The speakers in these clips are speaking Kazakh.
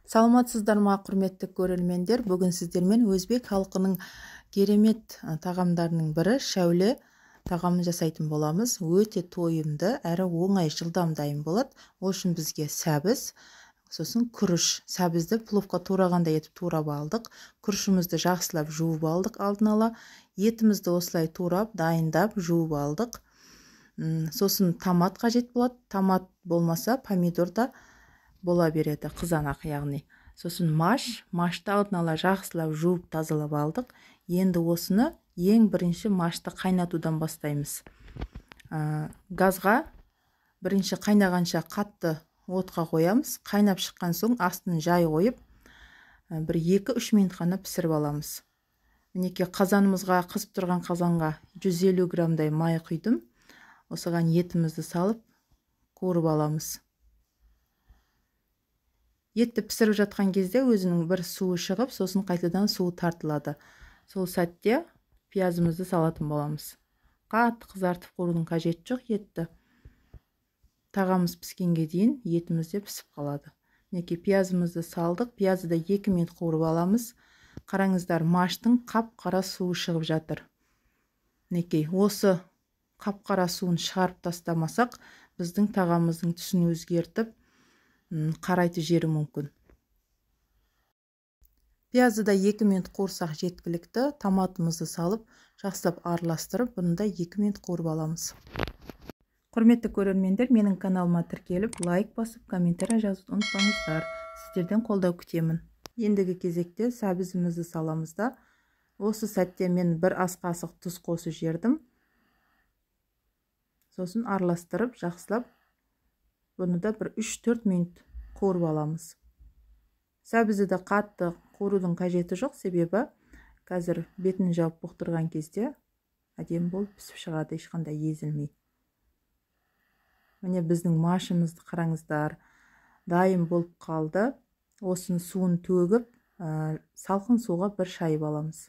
Саламатсыздар ма, құрметті көрермендер? Бүгін сіздермен өзбек халқының керемет тағамдарының бірі шәуле тағамын жасайтын боламыз. Өте тойымды, әрі оңай, жылдам дайын болады. Ол үшін бізге сәбіз, сосын күріш. Сәбізді пловқа турағандай етіп турап алдық. Күрішімізді жақсылап жуып алдық алдын ала. Етімізді осылай турап, дайындап, жуып алдық. Сосын томат қажет болады. Томат болмаса, помидор да бола береді, қызанақ яғни. Сосын машты алдын ала жақсылап жуып тазалап алдық. Енді осыны ең бірінші машты қайнатудан бастаймыз. Газға бірінші қайнағанша қатты отқа қоямыз. Қайнап шыққан соң астын жай қойып, бір 2-3 минут қана пісіріп аламыз. Мінекей қазанымызға, қызып тұрған қазанға 150 грамдай май құйдым. Осыған етімізді салып, қуырып аламыз. Етті пісіріп жатқан кезде өзінің бір суы шығып, сосын қайтадан суы тартылады. Сол сәтте пиязымызды салатын боламыз. Қатты қызартып қуырудың қажеті жоқ етті. Тағамыз піскенге дейін етіміз де пісіп қалады. Мінекей пиязымызды салдық. Пиязды да 2 минут қуырып аламыз. Қараңыздар, маштың қап-қара суы шығып жатыр. Мінекей осы қап-қара суын шығарып тастамасақ, біздің тағамымыздың түсін өзгертіп, қарайтын жері мүмкін. Пиязды да 2 минут қуырсақ жеткілікті. Томатымызды салып, жақсылап араластырып, бұны да 2 минут қуырып аламыз. Құрметті көрермендер, менің каналыма тіркеліп, лайк басып, комментарий жазуды ұмытпаңыздар. Сіздерден қолдау күтемін. Ендігі кезекте сәбізімізді саламыз да. Осы сәтте мен 1 ас қасық тұз қосып жібердім. Сосын араластырып, жақсылап, бұны да бір 3-4 минут қуырып аламыз. Сәбізді де қатты қуырудың қажеті жоқ, себебі қазір бетін жауып бұқтырған кезде әдемі болып пісіп шығады, ешқандай езілмей. Міне біздің машымызды қараңыздар, дайын болып қалды. Осының суын төгіп, салқын суға бір шайып аламыз.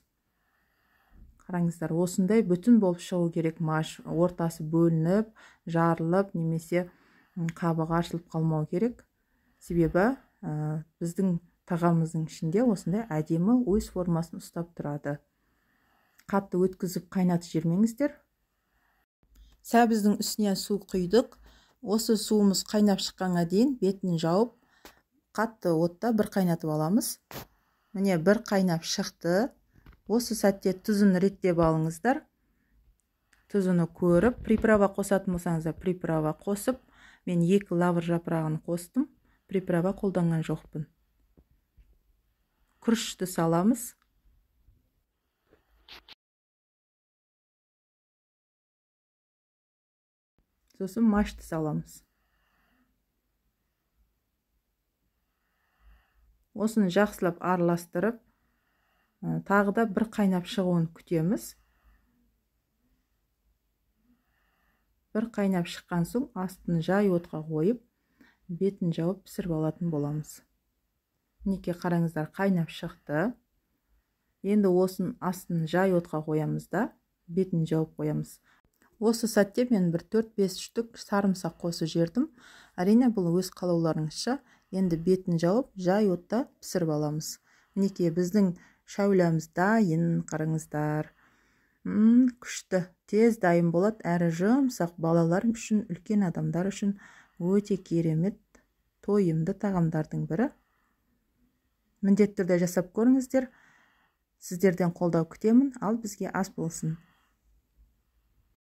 Қараңыздар, осындай бүтін болып шығу керек маш. Ортасы бөлініп, жарылып, немесе қабығы ашылып қалмау керек. Себебі біздің тағамымыздың ішінде осындай әдемі өз формасын ұстап тұрады. Қатты өткізіп қайнатып жібермеңіздер. Сәбіздің үстіне су құйдық. Осы суымыз қайнап шыққанға дейін бетін жауып, қатты отта бір қайнатып аламыз. Міне бір қайнап шықты. Осы сәтте тұзын реттеп алыңыздар. Тұзыны көріп, приправа қосатын болсаңыздар, приправа қосып, мен 2 лавр жапырағын қостым. Приправа қолданған жоқпын. Күрішті саламыз. Сосын машты саламыз. Осыны жақсылап араластырып, тағы да бір қайнап шығуын күтеміз. Бір қайнап шыққан соң астын жай отқа қойып, бетін жауып пісіріп алатын боламыз. Мінекей қараңыздар, қайнап шықты. Енді осының астын жай отқа қоямыз да, бетін жауып қоямыз. Осы сәтте мен бір 4-5 штук сарымсақ қосып жібердім. Әрине бұл өз қалауларыңызша. Енді бетін жауып, жай отта пісіріп аламыз. Мінекей біздің шәулеміз дайын, қараңыздар. Күшті, тез дайын болады, әрі жұмсақ, балалар үшін, үлкен адамдар үшін өте керемет, тойымды тағамдардың бірі. Міндетті түрде жасап көріңіздер. Сіздерден қолдау күтемін, ал бізге ас болсын.